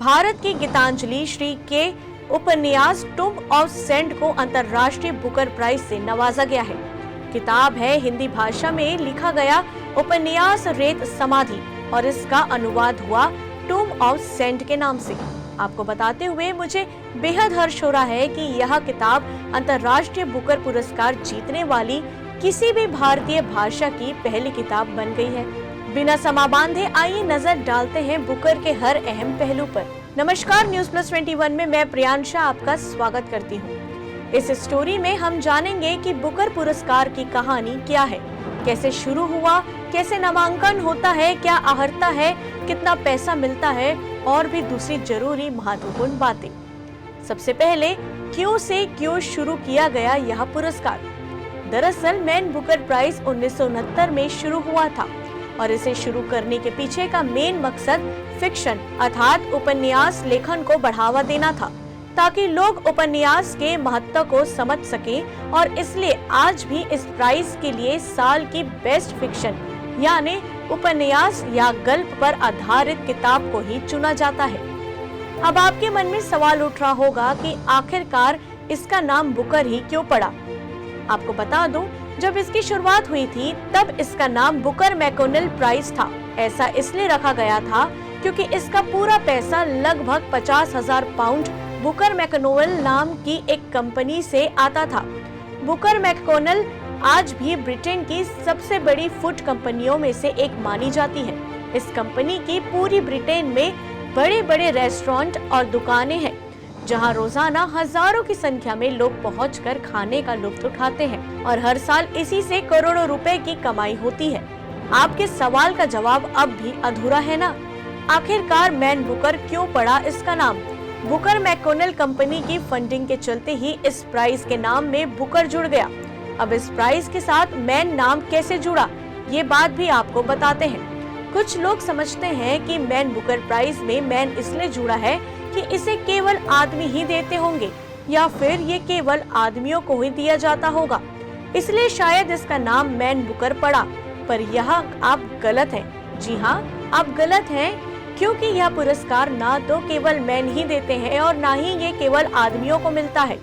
भारत की गीतांजलि श्री के उपन्यास टूम ऑफ सेंट को अंतर्राष्ट्रीय बुकर प्राइज से नवाजा गया है। किताब है हिंदी भाषा में लिखा गया उपन्यास रेत समाधि और इसका अनुवाद हुआ टूम ऑफ सेंट के नाम से। आपको बताते हुए मुझे बेहद हर्ष हो रहा है कि यह किताब अंतर्राष्ट्रीय बुकर पुरस्कार जीतने वाली किसी भी भारतीय भाषा की पहली किताब बन गई है। बिना समा बांधे आइए नजर डालते हैं बुकर के हर अहम पहलू पर। नमस्कार, न्यूज प्लस 21 में मैं प्रियांशा आपका स्वागत करती हूँ। इस स्टोरी में हम जानेंगे कि बुकर पुरस्कार की कहानी क्या है, कैसे शुरू हुआ, कैसे नामांकन होता है, क्या अर्हता है, कितना पैसा मिलता है और भी दूसरी जरूरी महत्वपूर्ण बातें। सबसे पहले क्यों से क्यों शुरू किया गया यह पुरस्कार। दरअसल मैन बुकर प्राइज 1969 में शुरू हुआ था और इसे शुरू करने के पीछे का मेन मकसद फिक्शन अर्थात उपन्यास लेखन को बढ़ावा देना था, ताकि लोग उपन्यास के महत्व को समझ सकें और इसलिए आज भी इस प्राइज के लिए साल की बेस्ट फिक्शन यानी उपन्यास या गल्प पर आधारित किताब को ही चुना जाता है। अब आपके मन में सवाल उठ रहा होगा कि आखिरकार इसका नाम बुकर ही क्यों पड़ा। आपको बता दूं, जब इसकी शुरुआत हुई थी तब इसका नाम बुकर मैकोनेल प्राइज था। ऐसा इसलिए रखा गया था क्योंकि इसका पूरा पैसा लगभग 50,000 पाउंड बुकर मैकोनेल नाम की एक कंपनी से आता था। बुकर मैकोनेल आज भी ब्रिटेन की सबसे बड़ी फूड कंपनियों में से एक मानी जाती है। इस कंपनी की पूरी ब्रिटेन में बड़े बड़े रेस्टोरेंट और दुकानें हैं, जहां रोजाना हजारों की संख्या में लोग पहुंचकर खाने का लुत्फ उठाते हैं और हर साल इसी से करोड़ों रुपए की कमाई होती है। आपके सवाल का जवाब अब भी अधूरा है ना? आखिरकार मैन बुकर क्यों पड़ा इसका नाम? बुकर मैकोनेल कंपनी की फंडिंग के चलते ही इस प्राइज के नाम में बुकर जुड़ गया। अब इस प्राइज के साथ मैन नाम कैसे जुड़ा, ये बात भी आपको बताते हैं। कुछ लोग समझते हैं कि मैन बुकर प्राइज में मैन इसलिए जुड़ा है कि इसे केवल आदमी ही देते होंगे या फिर ये केवल आदमियों को ही दिया जाता होगा, इसलिए शायद इसका नाम मैन बुकर पड़ा। पर यह आप गलत हैं। जी हाँ, आप गलत हैं, क्योंकि यह पुरस्कार ना तो केवल मैन ही देते हैं और ना ही ये केवल आदमियों को मिलता है।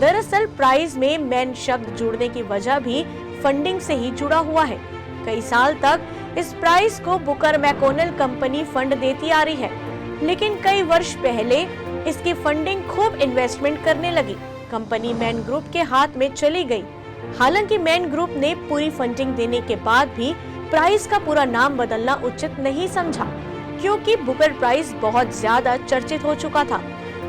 दरअसल प्राइज में मैन शब्द जुड़ने की वजह भी फंडिंग से ही जुड़ा हुआ है। कई साल तक इस प्राइज को बुकर मैकोनेल कंपनी फंड देती आ रही है, लेकिन कई वर्ष पहले इसकी फंडिंग खूब इन्वेस्टमेंट करने लगी। कंपनी मैन ग्रुप के हाथ में चली गई। हालांकि मैन ग्रुप ने पूरी फंडिंग देने के बाद भी प्राइज का पूरा नाम बदलना उचित नहीं समझा, क्योंकि बुकर प्राइज बहुत ज्यादा चर्चित हो चुका था।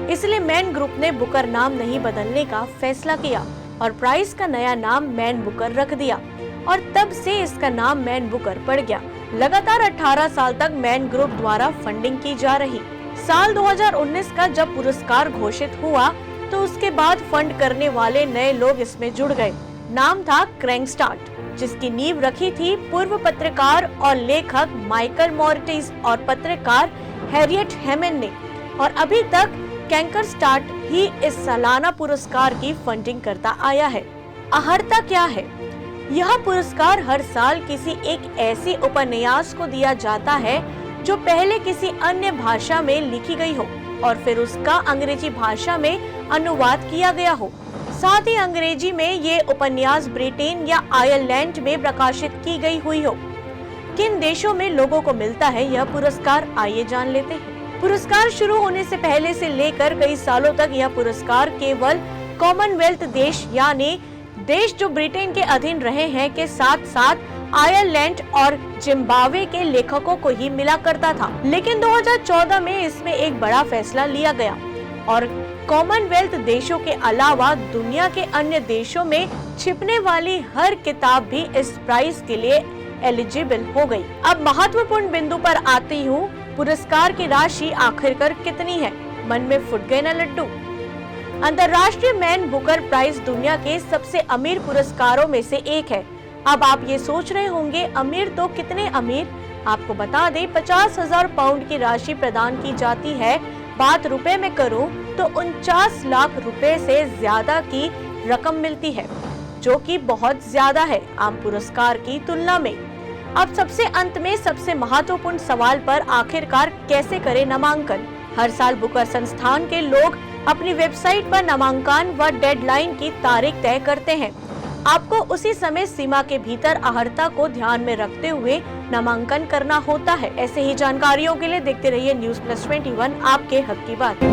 इसलिए मैन ग्रुप ने बुकर नाम नहीं बदलने का फैसला किया और प्राइज का नया नाम मैन बुकर रख दिया और तब से इसका नाम मैन बुकर पड़ गया। लगातार 18 साल तक मैन ग्रुप द्वारा फंडिंग की जा रही। साल 2019 का जब पुरस्कार घोषित हुआ तो उसके बाद फंड करने वाले नए लोग इसमें जुड़ गए। नाम था क्रैंकस्टार्ट, जिसकी नींव रखी थी पूर्व पत्रकार और लेखक माइकल मॉर्टिस और पत्रकार हैरियट हेमन ने, और अभी तक क्रैंकस्टार्ट ही इस सालाना पुरस्कार की फंडिंग करता आया है। अर्हता क्या है? यह पुरस्कार हर साल किसी एक ऐसी उपन्यास को दिया जाता है जो पहले किसी अन्य भाषा में लिखी गई हो और फिर उसका अंग्रेजी भाषा में अनुवाद किया गया हो। साथ ही अंग्रेजी में ये उपन्यास ब्रिटेन या आयरलैंड में प्रकाशित की गई हुई हो। किन देशों में लोगों को मिलता है यह पुरस्कार, आइए जान लेते हैं। पुरस्कार शुरू होने से पहले से लेकर कई सालों तक यह पुरस्कार केवल कॉमनवेल्थ देश यानी देश जो ब्रिटेन के अधीन रहे हैं के साथ साथ आयरलैंड और जिम्बाब्वे के लेखकों को ही मिला करता था। लेकिन 2014 में इसमें एक बड़ा फैसला लिया गया और कॉमनवेल्थ देशों के अलावा दुनिया के अन्य देशों में छिपने वाली हर किताब भी इस प्राइज के लिए एलिजिबल हो गई। अब महत्वपूर्ण बिंदु पर आती हूँ, पुरस्कार की राशि आखिरकार कितनी है? मन में फुट गए ना लड्डू। अंतर्राष्ट्रीय मैन बुकर प्राइज दुनिया के सबसे अमीर पुरस्कारों में से एक है। अब आप ये सोच रहे होंगे, अमीर तो कितने अमीर? आपको बता दें, 50,000 पाउंड की राशि प्रदान की जाती है। बात रुपए में करूं तो 49 लाख रुपए से ज्यादा की रकम मिलती है, जो कि बहुत ज्यादा है आम पुरस्कार की तुलना में। अब सबसे अंत में सबसे महत्वपूर्ण सवाल पर आखिरकार कैसे करें नामांकन। हर साल बुकर संस्थान के लोग अपनी वेबसाइट पर नामांकन व डेडलाइन की तारीख तय करते हैं। आपको उसी समय सीमा के भीतर अहर्ता को ध्यान में रखते हुए नामांकन करना होता है। ऐसे ही जानकारियों के लिए देखते रहिए News Plus 21, आपके हक की बात।